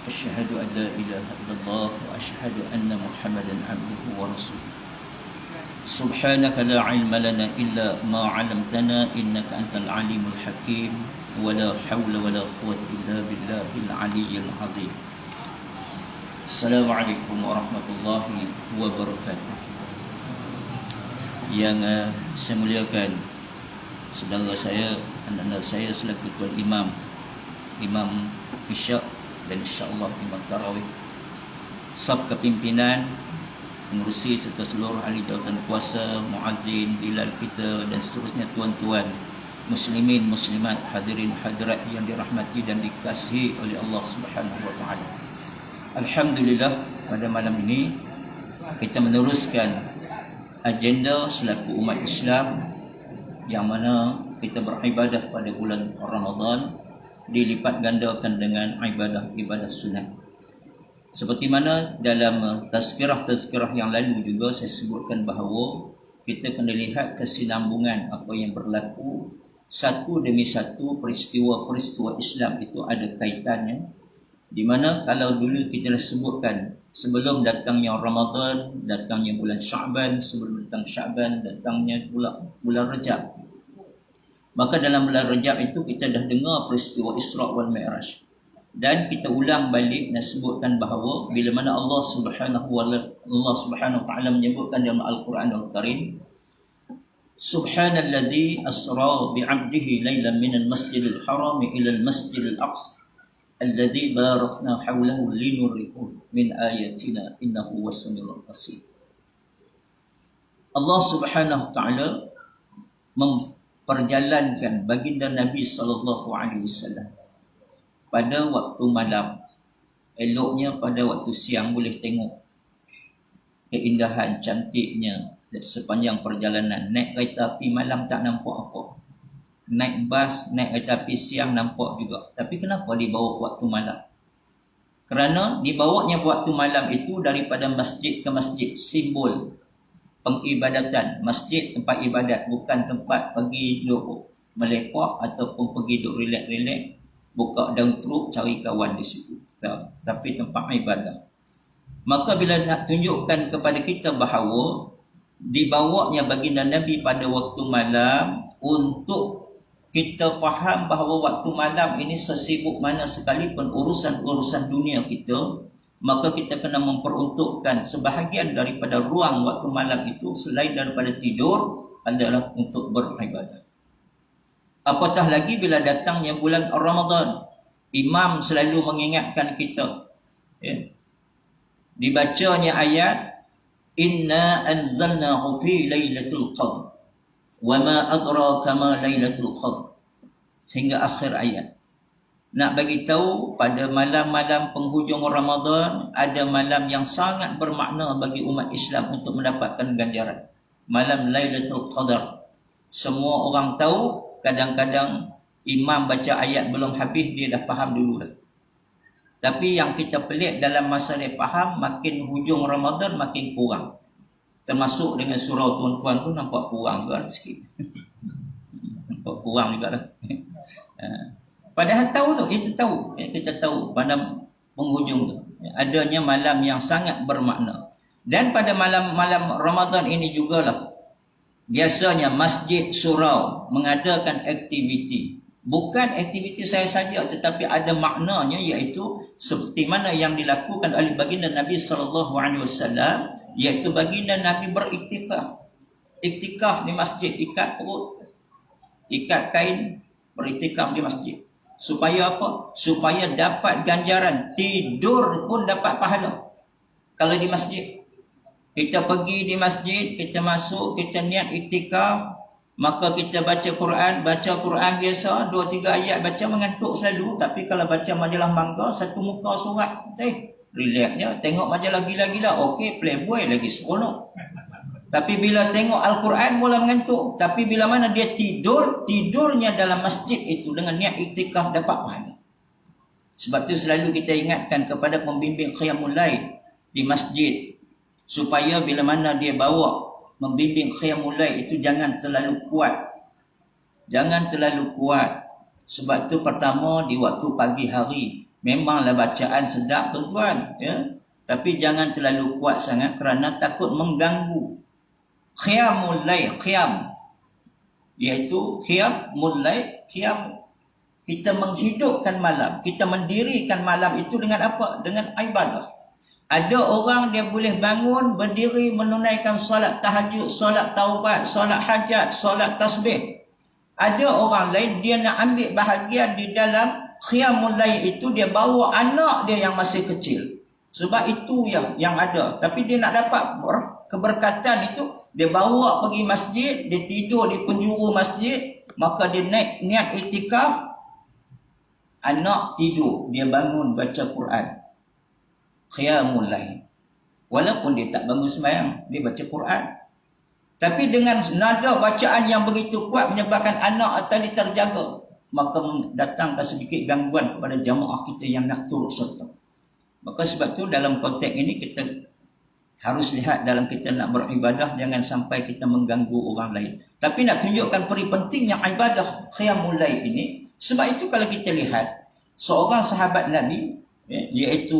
أشهد أن لا إله إلا الله وأشهد أن محمدا عبده ورسوله سبحانك لا علم لنا إلا ما علمتنا إنك أنت العليم الحكيم ولا حول ولا قوة إلا بالله العلي العظيم. Assalamualaikum warahmatullahi wabarakatuh. Yang saya muliakan saudara saya, anak-anak saya selaku tuan imam, Imam Isyak dan insya-Allah Imam Tarawih, saf kepimpinan, pengerusi serta seluruh ahli jawatan kuasa, muazzin, bilal kita dan seterusnya, tuan-tuan muslimin, muslimat, hadirin hadirat yang dirahmati dan dikasihi oleh Allah Subhanahu wa taala. Alhamdulillah, pada malam ini kita meneruskan agenda selaku umat Islam yang mana kita beribadah pada bulan Ramadan dilipat gandakan dengan ibadah sunat. Seperti mana dalam tazkirah-tazkirah yang lalu juga saya sebutkan bahawa kita kena lihat kesinambungan apa yang berlaku, satu demi satu peristiwa-peristiwa Islam itu ada kaitannya. Di mana kalau dulu kita dah sebutkan sebelum datangnya Ramadan, datangnya bulan Sya'ban, sebelum datang Sya'ban, datangnya bulan Rajab. Maka dalam bulan Rajab itu kita dah dengar peristiwa Isra' wal Mi'raj. Dan kita ulang balik dan sebutkan bahawa bila mana Allah Subhanahu wa taala menyebutkan dalam Al-Quran Al-Karim, Subhanalladzi asra bi'abdihi lailan minal masjidil haram ila al-masjidil aqsa alladzi barakna hawlahu linurihu min ayatina innahu was-sami'ul basir. Allah Subhanahu wa taala perjalankan baginda Nabi SAW pada waktu malam. Eloknya pada waktu siang boleh tengok keindahan, cantiknya sepanjang perjalanan. Naik kereta api malam tak nampak apa, naik bas, naik kereta api siang nampak juga. Tapi kenapa dibawa waktu malam? Kerana dibawanya waktu malam itu daripada masjid ke masjid, simbol pengibadatan. Masjid tempat ibadat, bukan tempat pergi duduk melepak ataupun pergi duduk relax-relax, buka daun truk cari kawan di situ. Tapi tempat ibadah. Maka bila nak tunjukkan kepada kita bahawa dibawanya baginda Nabi pada waktu malam untuk kita faham bahawa waktu malam ini sesibuk mana sekalipun urusan-urusan dunia kita, maka kita kena memperuntukkan sebahagian daripada ruang waktu malam itu selain daripada tidur adalah untuk beribadah. Apatah lagi bila datangnya bulan Ramadan, imam selalu mengingatkan kita, ya, dibacanya ayat inna anzalnahu fi lailatul qadr wa ma adraka ma lailatul qadr sehingga akhir ayat. Nak bagi tahu pada malam-malam penghujung Ramadan ada malam yang sangat bermakna bagi umat Islam untuk mendapatkan ganjaran. Malam Lailatul Qadar. Semua orang tahu, kadang-kadang imam baca ayat belum habis dia dah faham dulu dah. Tapi yang kita pelik dalam masa dia faham, makin hujung Ramadan makin kurang. Termasuk dengan surau tuan-tuan tu nampak kurang juga sikit. Nampak kurang juga dah. Padahal tahu tu, kita tahu pada penghujung tu adanya malam yang sangat bermakna. Dan pada malam-malam Ramadan ini jugalah biasanya masjid surau mengadakan aktiviti. Bukan aktiviti saya saja, tetapi ada maknanya, iaitu seperti mana yang dilakukan oleh baginda Nabi SAW, iaitu baginda Nabi beriktikaf. Iktikaf di masjid, ikat perut, ikat kain, beriktikaf di masjid. Supaya apa? Supaya dapat ganjaran. Tidur pun dapat pahala. Kalau di masjid, kita pergi di masjid, kita masuk, kita niat iktikaf, maka kita baca Quran biasa, 2-3 ayat baca mengantuk selalu. Tapi kalau baca majalah mangga, satu muka surat, relaxnya, tengok majalah gila-gila, okey, Playboy lagi seronok. Tapi bila tengok Al-Quran mula mengantuk. Tapi bila mana dia tidurnya dalam masjid itu dengan niat iktikaf dapat pahala. Sebab tu selalu kita ingatkan kepada pembimbing Qiyamul Lail di masjid, supaya bila mana dia bawa membimbing Qiyamul Lail itu jangan terlalu kuat. Jangan terlalu kuat. Sebab tu pertama di waktu pagi hari Memanglah bacaan sedap tuan-tuan, ya. Tapi jangan terlalu kuat sangat kerana takut mengganggu. Qiyamul lail, qiyam, iaitu qiyamul lail, qiyam, kita menghidupkan malam, kita mendirikan malam itu dengan apa? Dengan ibadah. Ada orang dia boleh bangun, berdiri menunaikan solat tahajud, solat taubat, solat hajat, solat tasbih. Ada orang lain dia nak ambil bahagian di dalam qiyamul lail itu, dia bawa anak dia yang masih kecil. Sebab itu yang ada. Tapi dia nak dapat keberkatan itu, dia bawa pergi masjid, dia tidur di penjuru masjid, maka dia naik niat iktikaf, anak tidur, dia bangun baca Quran. Qiyamul lail. Walaupun dia tak bangun sembahyang, dia baca Quran. Tapi dengan nada bacaan yang begitu kuat menyebabkan anak tadi terjaga, maka mendatangkan sedikit gangguan kepada jamaah kita yang nak turut serta. Maka sebab tu dalam konteks ini kita harus lihat dalam kita nak beribadah, jangan sampai kita mengganggu orang lain. Tapi nak tunjukkan peri pentingnya ibadah qiyamul lail ini. Sebab itu kalau kita lihat seorang sahabat Nabi, iaitu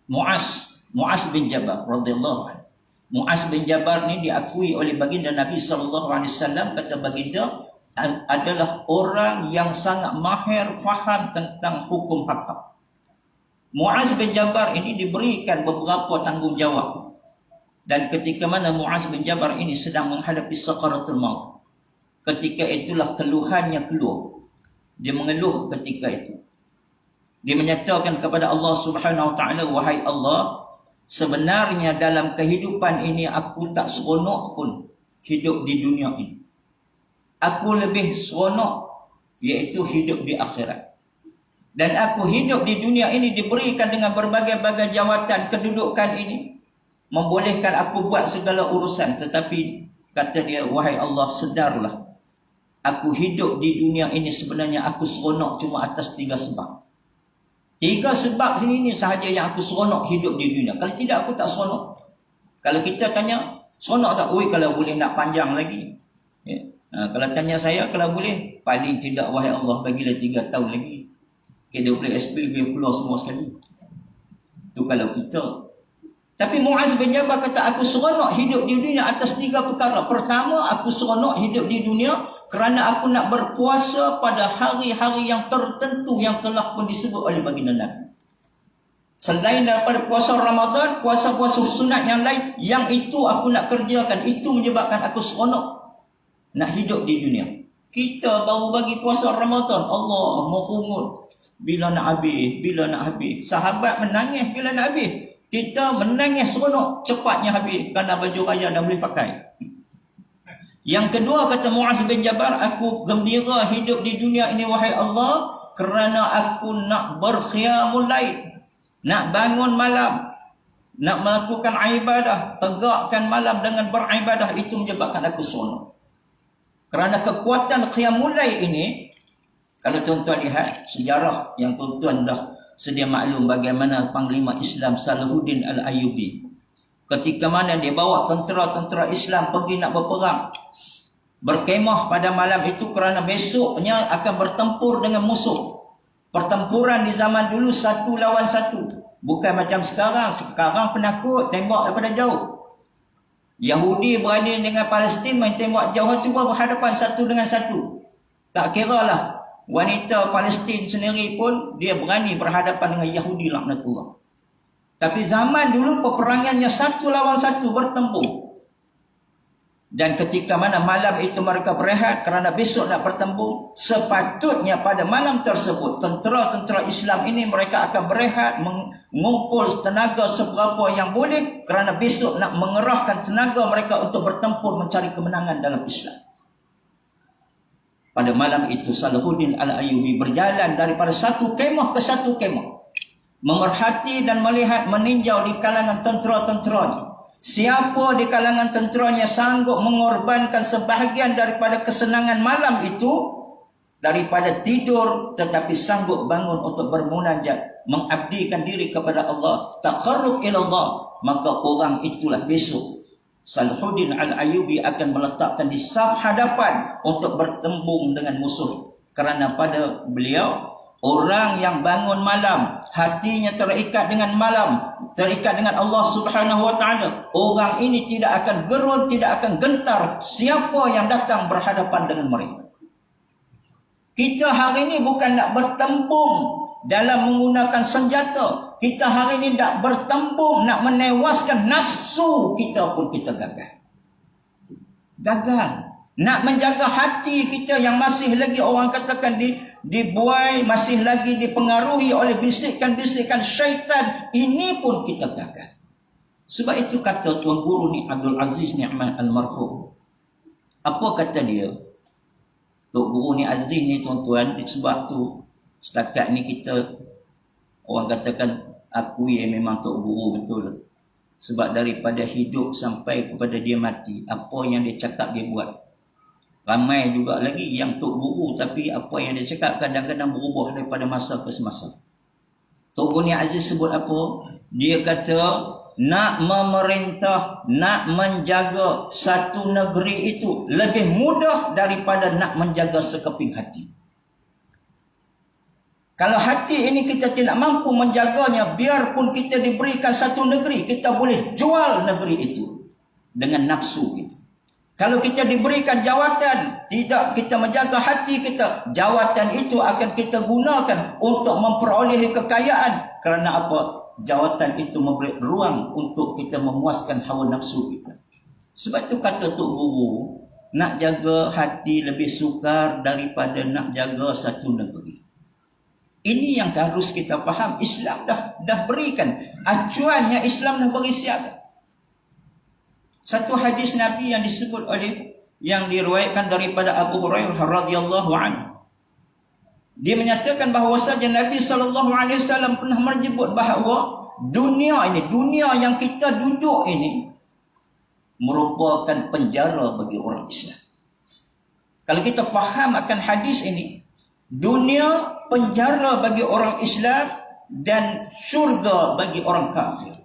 Muaz bin Jabal radhiyallahu anhu. Muaz bin Jabal ni diakui oleh baginda Nabi SAW, kata baginda adalah orang yang sangat mahir faham tentang hukum hakam. Muaz bin Jabal ini diberikan beberapa tanggungjawab. Dan ketika mana Muaz bin Jabal ini sedang menghadapi sakaratul maut, ketika itulah keluhannya keluar. Dia mengeluh ketika itu. Dia menyatakan kepada Allah Subhanahu Wa Taala, wahai Allah, sebenarnya dalam kehidupan ini aku tak seronok pun hidup di dunia ini. Aku lebih seronok iaitu hidup di akhirat. Dan aku hidup di dunia ini diberikan dengan berbagai-bagai jawatan kedudukan ini, membolehkan aku buat segala urusan. Tetapi kata dia, wahai Allah, sedarlah, aku hidup di dunia ini sebenarnya aku seronok cuma atas 3 sebab. 3 sebab sini ni sahaja yang aku seronok hidup di dunia. Kalau tidak aku tak seronok. Kalau kita tanya seronok tak? Oi, kalau boleh nak panjang lagi. Ya. Kalau tanya saya, kalau boleh paling tidak, wahai Allah, bagilah 3 tahun lagi. Kita boleh SP, boleh keluar semua sekali. Itu kalau kita. Tapi Muaz bin Jabal kata, aku seronok hidup di dunia atas 3 perkara. Pertama, aku seronok hidup di dunia kerana aku nak berpuasa pada hari-hari yang tertentu yang telah pun disebut oleh baginda Nabi. Selain daripada puasa Ramadan, puasa-puasa sunat yang lain, yang itu aku nak kerjakan. Itu menyebabkan aku seronok nak hidup di dunia. Kita baru bagi puasa Ramadan, Allah merungut. Bila nak habis, bila nak habis. Sahabat menangis bila nak habis. Kita menangis seronok cepatnya habis kerana baju raya dah boleh pakai. Yang kedua, kata Muaz bin Jabal, aku gembira hidup di dunia ini wahai Allah kerana aku nak berqiyamul lail, nak bangun malam, nak melakukan ibadah, tegakkan malam dengan beribadah. Itu menyebabkan aku seronok. Kerana kekuatan qiyamul lail ini, kalau tuan-tuan lihat sejarah yang tuan-tuan dah sedia maklum bagaimana Panglima Islam Salahuddin Al-Ayyubi, ketika mana dia bawa tentera-tentera Islam pergi nak berperang, berkemah pada malam itu kerana besoknya akan bertempur dengan musuh. Pertempuran di zaman dulu 1 lawan 1. Bukan macam sekarang. Sekarang penakut tembak daripada jauh. Yahudi berani dengan Palestin main tembak jauh, cuba berhadapan satu dengan satu. Tak kira lah. Wanita Palestin sendiri pun dia berani berhadapan dengan Yahudi laknatullah. Tapi zaman dulu peperangannya 1 lawan 1 bertempur. Dan ketika mana malam itu mereka berehat kerana besok nak bertempur, sepatutnya pada malam tersebut tentera-tentera Islam ini mereka akan berehat, mengumpul tenaga seberapa yang boleh kerana besok nak mengerahkan tenaga mereka untuk bertempur mencari kemenangan dalam Islam. Pada malam itu Salahuddin Al-Ayyubi berjalan daripada satu kemah ke satu kemah, memerhati dan melihat, meninjau di kalangan tentera-tenteranya. Siapa di kalangan tenteranya sanggup mengorbankan sebahagian daripada kesenangan malam itu, daripada tidur tetapi sanggup bangun untuk bermunajat, mengabdikan diri kepada Allah, taqarrub ila Allah, maka orang itulah besok Salahuddin Al-Ayyubi akan meletakkan di saf hadapan untuk bertembung dengan musuh. Kerana pada beliau Orang yang bangun malam, hatinya terikat dengan malam, terikat dengan Allah Subhanahu wa taala, orang ini tidak akan gerun, tidak akan gentar siapa yang datang berhadapan dengan mereka. Kita hari ini bukan nak bertempung dalam menggunakan senjata. Kita hari ini tak bertempung nak menewaskan nafsu kita pun kita gagal. Gagal. Nak menjaga hati kita yang masih lagi orang katakan dibuai, masih lagi dipengaruhi oleh bisikan-bisikan syaitan, ini pun kita gagal. Sebab itu kata Tuan Guru ni Abdul Aziz Ni'mat Almarhum. Apa kata dia? Tuan Guru ni Aziz ni tuan-tuan, sebab tu setakat ni kita orang katakan akui memang Tok Guru betul. Sebab daripada hidup sampai kepada dia mati, apa yang dia cakap dia buat. Ramai juga lagi yang Tok Guru tapi apa yang dia cakap kadang-kadang berubah daripada masa ke semasa. Tok Guru ni Aziz sebut apa? Dia kata nak memerintah, nak menjaga satu negeri itu lebih mudah daripada nak menjaga sekeping hati. Kalau hati ini kita tidak mampu menjaganya, biarpun kita diberikan satu negeri, kita boleh jual negeri itu dengan nafsu kita. Kalau kita diberikan jawatan, tidak kita menjaga hati kita, jawatan itu akan kita gunakan untuk memperoleh kekayaan. Kerana apa? Jawatan itu memberi ruang untuk kita memuaskan hawa nafsu kita. Sebab itu kata Tok Guru, nak jaga hati lebih sukar daripada nak jaga satu negeri. Ini yang harus kita faham. Islam dah berikan acuannya, Islam dah beri siap. Satu hadis Nabi yang disebut oleh, yang diriwayatkan daripada Abu Hurairah radhiyallahu anhu. Dia menyatakan bahawasanya Nabi SAW pernah menyebut bahawa dunia ini, dunia yang kita duduk ini merupakan penjara bagi orang Islam. Kalau kita faham akan hadis ini, dunia penjara bagi orang Islam dan syurga bagi orang kafir.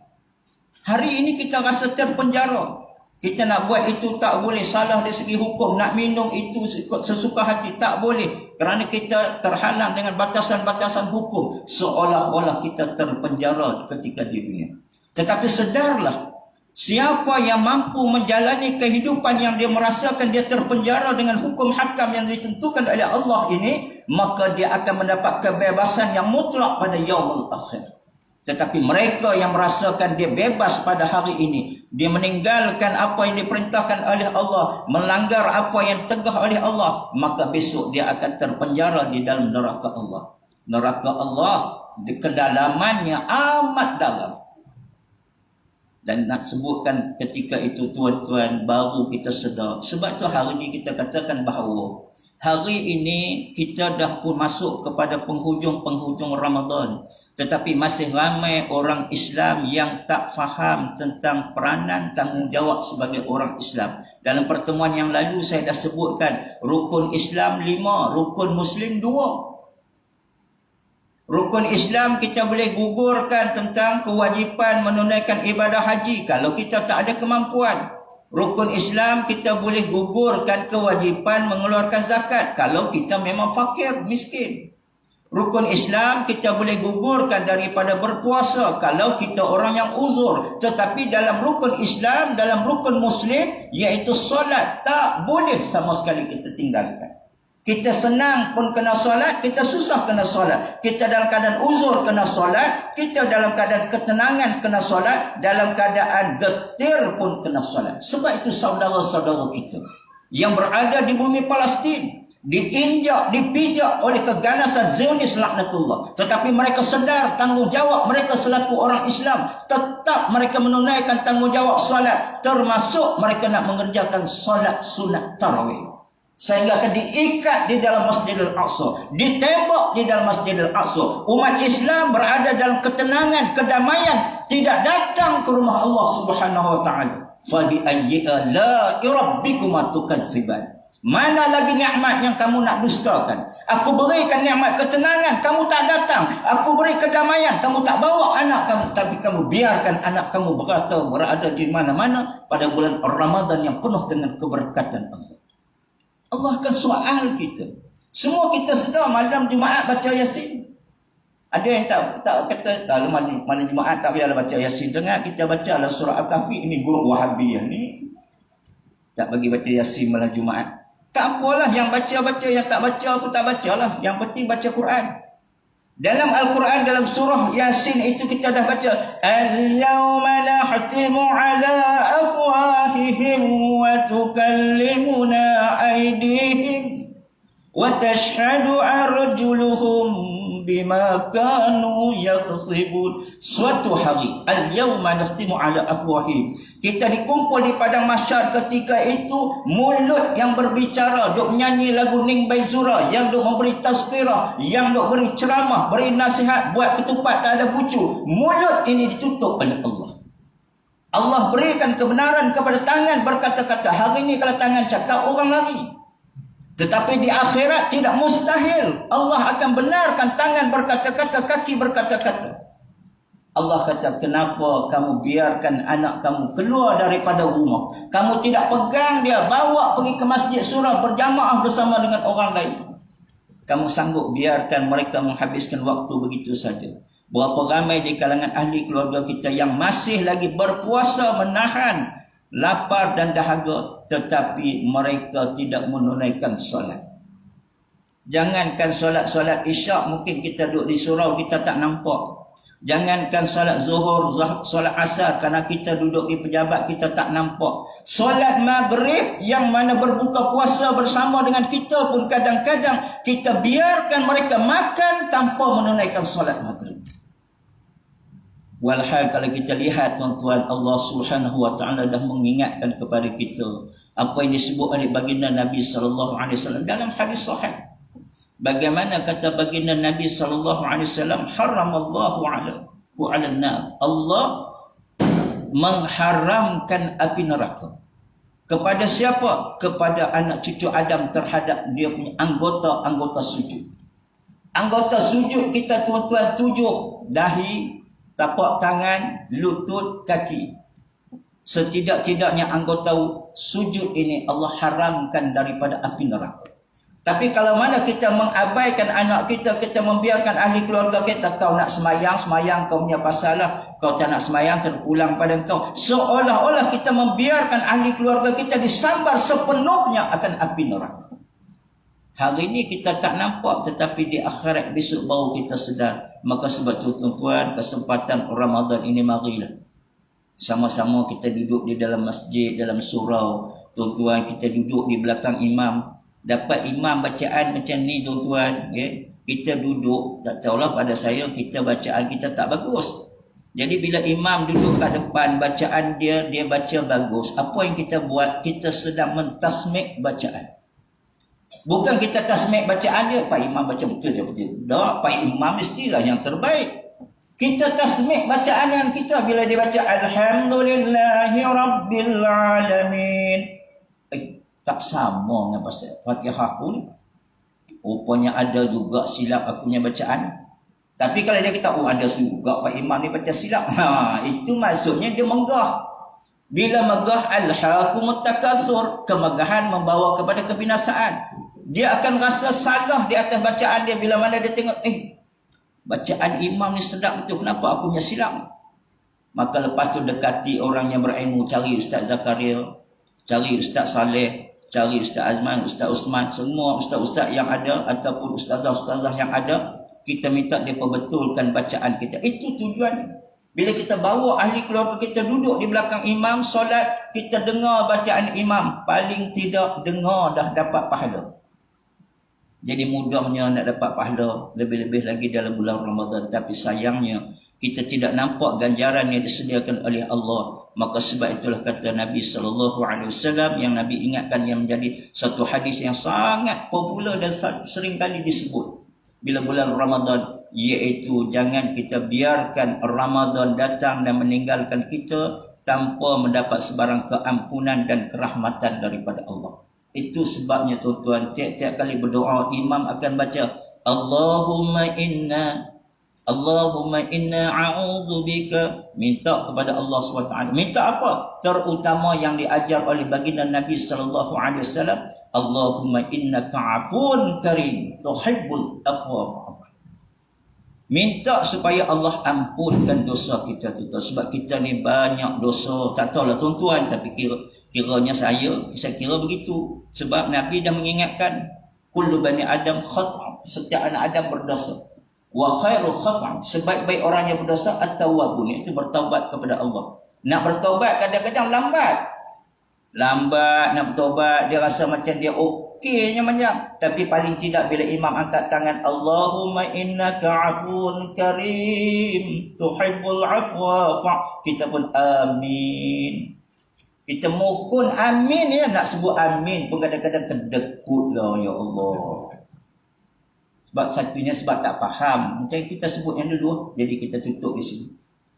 Hari ini kita rasa terpenjara. Kita nak buat itu tak boleh, salah dari segi hukum. Nak minum itu sesuka hati tak boleh, kerana kita terhalang dengan batasan-batasan hukum. Seolah-olah kita terpenjara ketika di dunia. Tetapi sedarlah, siapa yang mampu menjalani kehidupan yang dia merasakan dia terpenjara dengan hukum hakam yang ditentukan oleh Allah ini, maka dia akan mendapat kebebasan yang mutlak pada yaumul akhir. Tetapi mereka yang merasakan dia bebas pada hari ini, dia meninggalkan apa yang diperintahkan oleh Allah, melanggar apa yang tegah oleh Allah, maka besok dia akan terpenjara di dalam neraka Allah. Neraka Allah di kedalamannya amat dalam. Dan nak sebutkan ketika itu tuan-tuan, baru kita sedar. Sebab tu hari ini kita katakan bahawa hari ini kita dah pun masuk kepada penghujung-penghujung Ramadan. Tetapi masih ramai orang Islam yang tak faham tentang peranan tanggungjawab sebagai orang Islam. Dalam pertemuan yang lalu saya dah sebutkan, rukun Islam 5, rukun Muslim 2. Rukun Islam kita boleh gugurkan tentang kewajipan menunaikan ibadah haji kalau kita tak ada kemampuan. Rukun Islam kita boleh gugurkan kewajipan mengeluarkan zakat kalau kita memang fakir, miskin. Rukun Islam kita boleh gugurkan daripada berpuasa kalau kita orang yang uzur. Tetapi dalam rukun Islam, dalam rukun Muslim, iaitu solat, tak boleh sama sekali kita tinggalkan. Kita senang pun kena solat, kita susah kena solat. Kita dalam keadaan uzur kena solat, kita dalam keadaan ketenangan kena solat, dalam keadaan getir pun kena solat. Sebab itu saudara-saudara kita yang berada di bumi Palestin diinjak, dipijak oleh keganasan Zionis laknatullah. Tetapi mereka sedar tanggungjawab mereka selaku orang Islam. Tetap mereka menunaikan tanggungjawab solat, termasuk mereka nak mengerjakan solat sunat tarawih. Sehingga akan diikat di dalam Masjidil Aqsa, ditembak di dalam Masjidil Aqsa. Umat Islam berada dalam ketenangan, kedamaian, tidak datang ke rumah Allah Subhanahu wa taala. Fa bi ayyi ala'i rabbikuma tukadziban. Mana lagi nikmat yang kamu nak dustakan? Aku berikan nikmat ketenangan, kamu tak datang. Aku beri kedamaian, kamu tak bawa anak kamu, tapi kamu biarkan anak kamu berada di mana-mana pada bulan Ramadan yang penuh dengan keberkatan Allah. Allah akan soal kita. Semua kita sedar malam Jumaat baca Yasin. Ada yang tak kata kalau mana Jumaat tak payahlah baca Yasin, tengah kita baca lah surah Al-Kahfi. Ini guru Wahabiyah ni tak bagi baca Yasin malam Jumaat. Tak apalah, yang baca-baca, yang tak baca pun tak bacalah. Yang penting baca Quran. Dalam Al-Quran, dalam surah Yasin itu kita dah baca, Al-yawma nahtimu ala afwahihim wa tukallimuna aydihim wa tashhadu arjuluhum bima kanu yaksibun. Suatu hari, al-yawma nakhtimu ala afwahihim, kita dikumpul di padang mahsyar ketika itu, mulut yang berbicara, duk nyanyi lagu Ning Baizura, yang duk memberi tazkirah, yang duk beri ceramah, beri nasihat, buat ketupat tak ada bucu, mulut ini ditutup oleh Allah. Allah berikan kebenaran kepada tangan berkata-kata. Hari ini kalau tangan cakap, orang lari. Tetapi di akhirat tidak mustahil. Allah akan benarkan tangan berkata-kata, kaki berkata-kata. Allah kata, kenapa kamu biarkan anak kamu keluar daripada rumah? Kamu tidak pegang dia, bawa pergi ke masjid surah berjamaah bersama dengan orang lain. Kamu sanggup biarkan mereka menghabiskan waktu begitu saja. Berapa ramai di kalangan ahli keluarga kita yang masih lagi berpuasa menahan lapar dan dahaga, tetapi mereka tidak menunaikan solat. Jangankan solat isyak, mungkin kita duduk di surau kita tak nampak. Jangankan solat zuhur, solat asar, kerana kita duduk di pejabat kita tak nampak. Solat maghrib yang mana berbuka puasa bersama dengan kita pun kadang-kadang kita biarkan mereka makan tanpa menunaikan solat maghrib. Walhal kalau kita lihat tuan-tuan, Allah Subhanahu wa taala dah mengingatkan kepada kita apa yang disebut oleh baginda Nabi sallallahu alaihi wasallam dalam hadis sahih. Bagaimana kata baginda Nabi sallallahu alaihi wasallam, haramallahu ala nar. Allah mengharamkan api neraka. Kepada siapa? Kepada anak cucu Adam terhadap dia punya anggota sujud. Anggota sujud kita tuan-tuan 7, dahi, tapak tangan, lutut, kaki. Setidak-tidaknya anggota sujud ini Allah haramkan daripada api neraka. Tapi kalau mana kita mengabaikan anak kita, kita membiarkan ahli keluarga kita, kau nak semayang, kau punya pasal lah. Kau tak nak semayang, terpulang pada kau. Seolah-olah kita membiarkan ahli keluarga kita disambar sepenuhnya akan api neraka. Hari ini kita tak nampak, tetapi di akhirat besok baru kita sedar. Maka sebab tu tuan-tuan, kesempatan Ramadan ini marilah sama-sama kita duduk di dalam masjid, dalam surau. Tuan-tuan, kita duduk di belakang imam. Dapat imam bacaan macam ni tuan-tuan, kita duduk, tak tahulah pada saya, kita bacaan kita tak bagus. Jadi bila imam duduk kat depan, bacaan dia baca bagus. Apa yang kita buat? Kita sedang mentasmik bacaan. Bukan kita tasmik bacaan dia, Pak Imam baca betul je betul. Tak, Pak Imam mestilah yang terbaik. Kita tasmik bacaan yang kita bila dia baca Alhamdulillahi Rabbil Alamin. Tak sama dengan pasal Fatihah pun. Rupanya ada juga silap aku punya bacaan. Tapi kalau dia kata, oh ada juga Pak Imam ni baca silap. Itu maksudnya dia megah. Bila megah, alhaakumut takatsur, kemegahan membawa kepada kebinasaan. Dia akan rasa salah di atas bacaan dia bila mana dia tengok, bacaan imam ni sedap betul, kenapa aku punya silap? Maka lepas tu dekati orang yang berilmu, cari Ustaz Zakaria, cari Ustaz Saleh, cari Ustaz Azman, Ustaz Usman, semua ustaz-ustaz yang ada ataupun ustazah-ustazah yang ada, kita minta dia perbetulkan bacaan kita. Itu tujuannya. Bila kita bawa ahli keluarga kita duduk di belakang imam solat, kita dengar bacaan imam, paling tidak dengar dah dapat pahala. Jadi mudahnya nak dapat pahala, lebih-lebih lagi dalam bulan Ramadan. Tapi sayangnya kita tidak nampak ganjaran yang disediakan oleh Allah. Maka sebab itulah kata Nabi SAW yang Nabi ingatkan, yang menjadi satu hadis yang sangat popular dan sering kali disebut bila bulan Ramadan, iaitu jangan kita biarkan Ramadan datang dan meninggalkan kita tanpa mendapat sebarang keampunan dan kerahmatan daripada Allah. Itu sebabnya tuan-tuan, tiap-tiap kali berdoa imam akan baca Allahumma inna a'udzubika, minta kepada Allah SWT. Minta apa? Terutama yang diajar oleh baginda Nabi SAW, Allahumma innaka afun karim tuhibbul afwa. Minta supaya Allah ampunkan dosa kita tu. Sebab kita ni banyak dosa. Tak tahulah tuan-tuan, tapi kiranya saya kira begitu. Sebab Nabi dah mengingatkan, kullu bani Adam khata'. Setiap anak Adam berdosa. Wa khairu khata'. Sebaik-baik orang yang berdosa at-tawwabun, itu bertaubat kepada Allah. Nak bertaubat kadang-kadang lambat nak bertaubat, dia rasa macam dia okeynya banyak. Tapi paling tidak bila imam angkat tangan, Allahumma innaka afun karim tuhibbul afwa kita pun amin. Kita mohon amin ya, nak sebut amin pun kadang-kadang terdekut lah, ya Allah. Sebab satunya sebab tak faham. Macam kita sebut yang dulu, jadi kita tutup di sini.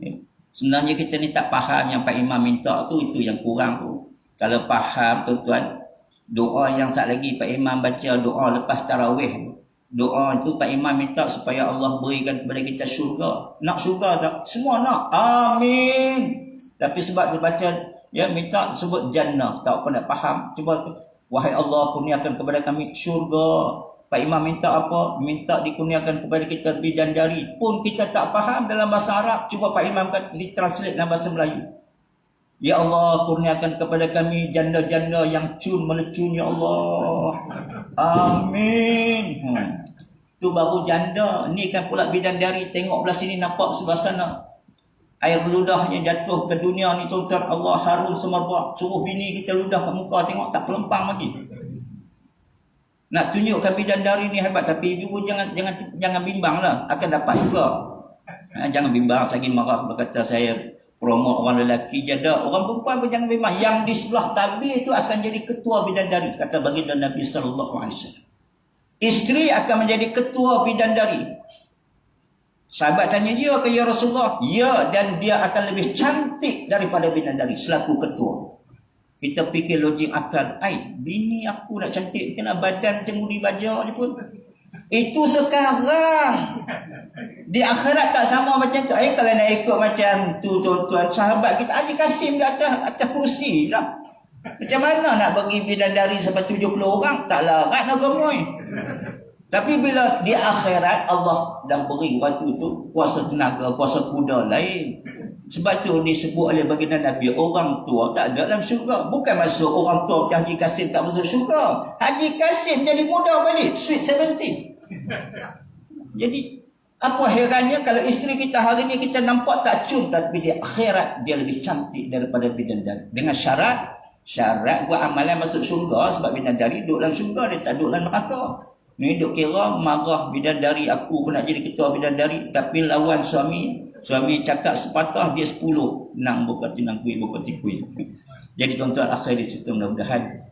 Ya. Sebenarnya kita ni tak faham yang Pak Imam minta tu, itu yang kurang tu. Kalau faham tuan-tuan, doa yang sat lagi Pak Imam baca doa lepas tarawih. Doa itu Pak Imam minta supaya Allah berikan kepada kita syurga. Nak syurga tak? Semua nak. Amin. Tapi sebab dia baca, ya minta sebut jannah. Tak apa nak faham. Cuba, wahai Allah, kurniakan kepada kami syurga. Pak Imam minta apa? Minta dikurniakan kepada kita bidadari. Pun kita tak faham dalam bahasa Arab. Cuba Pak Imam ditranslate dalam bahasa Melayu. Ya Allah, kurniakan kepada kami janda-janda yang cun melecun, ya Allah. Amin. Tu baru janda. Ni kan pula bidadari. Tengok belah sini, nampak sebelah sana. Air ludahnya jatuh ke dunia ni tuan-tuan. Allah harun semerbak. Suruh bini kita ludah kat muka. Tengok tak pelempang lagi. Nak tunjukkan bidadari ni hebat. Tapi ibu jangan bimbang lah. Akan dapat juga. Jangan bimbang. Saya marah berkata saya promote orang lelaki jada, orang perempuan pun jangan bimbang. Yang di sebelah tabir itu akan jadi ketua bidadari, kata baginda Nabi sallallahu alaihi wasallam. Isteri akan menjadi ketua bidadari. Sahabat tanya dia, ke ya Rasulullah? Ya, dan dia akan lebih cantik daripada bidadari selaku ketua. Kita fikir logik akal, bini aku nak cantik kena badan macam Budi Baja je pun. Itu sekarang. Di akhirat tak sama macam tu. Kalau nak ikut macam tu tuan-tuan, sahabat kita Haji Kasim di atas kursi dah. Macam mana nak bagi bidadari sampai 70 orang? Tak larat nak gemui. Tapi bila di akhirat Allah dah beri waktu tu kuasa tenaga, kuasa kuda lain. Sebab tu disebut oleh baginda Nabi, orang tua tak ada dalam syurga. Bukan masuk orang tua macam Haji Kasim tak masuk syurga. Haji Kasim jadi muda balik, sweet 70. Jadi apa herannya kalau isteri kita hari ni kita nampak tak cun, tapi di akhirat dia lebih cantik daripada bidadari. Dengan syarat buat amalan masuk syurga. Sebab bidadari duduk dalam syurga, dia tak duduk dalam neraka. Ni duk kira marah bidadari, aku nak jadi ketua bidadari, tapi lawan suami cakap sepatah, dia 10 nang buka tinang kui. Jadi tuan-tuan, akhir di situ mudah-mudahan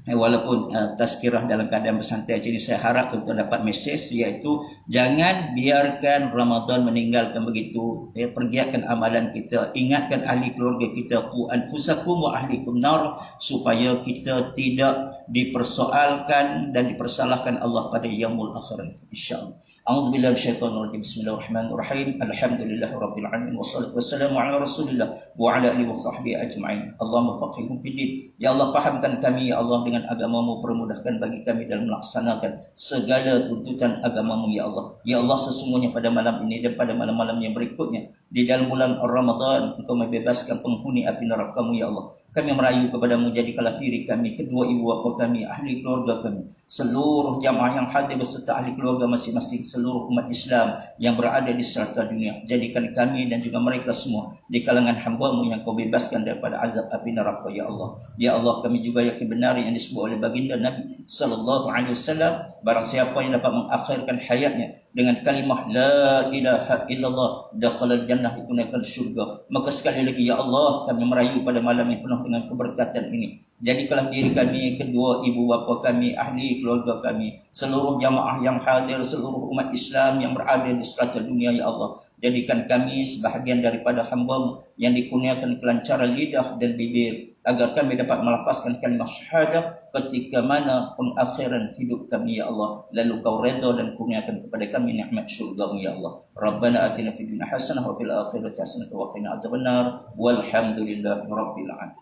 walaupun tazkirah dalam keadaan bersantai macam ni, saya harap tuan-tuan dapat mesej, iaitu jangan biarkan Ramadan meninggalkan begitu. Pergiatkan amalan kita, ingatkan ahli keluarga kita, qu anfusakum wa ahlikum nar, supaya kita tidak dipersoalkan dan dipersalahkan Allah pada yaumul akhirat, insyaallah. A'udzubillahi minasyaitonir rajim. Bismillahirrahmanirrahim. Alhamdulillahirabbil alamin wassalatu wassalamu ala Rasulillah wa ala alihi washabbihi ajma'in. Allahumma faqihhum fid din. Ya Allah, fahamkan kami ya Allah dengan agama-Mu, permudahkan bagi kami dalam melaksanakan segala tuntutan agama-Mu ya Allah. Ya Allah, sesungguhnya pada malam ini dan pada malam-malam yang berikutnya di dalam bulan Ramadan, Engkau membebaskan penghuni api neraka-Mu ya Allah. Kami merayu kepadamu, jadikanlah diri kami, kedua ibu bapa kami, ahli keluarga kami, seluruh jamaah yang hadir beserta ahli keluarga masing-masing, seluruh umat Islam yang berada di serata dunia. Jadikan kami dan juga mereka semua di kalangan hamba-Mu yang Kau bebaskan daripada azab api neraka ya Allah. Ya Allah, kami juga yakin benar yang disebut oleh baginda Nabi sallallahu alaihi wasallam, barang siapa yang dapat mengakhirkan hayatnya dengan kalimah la ilaha illallah dakhalal jannah, itu naikkan syurga. Maka sekali lagi ya Allah, kami merayu pada malam yang penuh dengan keberkatan ini, jadikanlah diri kami, kedua ibu bapa kami, ahli keluarga kami, seluruh jamaah yang hadir, seluruh umat Islam yang berada di serata dunia ya Allah. Jadikan kami sebahagian daripada hamba-Mu yang dikurniakan kelancaran lidah dan bibir, agar kami dapat melafazkan kalimah syahadah ketika mana pun akhiran hidup kami ya Allah. Lalu Kau redha dan kurniakan kepada kami nikmat syurga-Mu ya Allah. Rabbana atina fid dunya hasanah wa fil akhirati hasanah wa qina adzabannar. Walhamdulillahi rabbil alamin.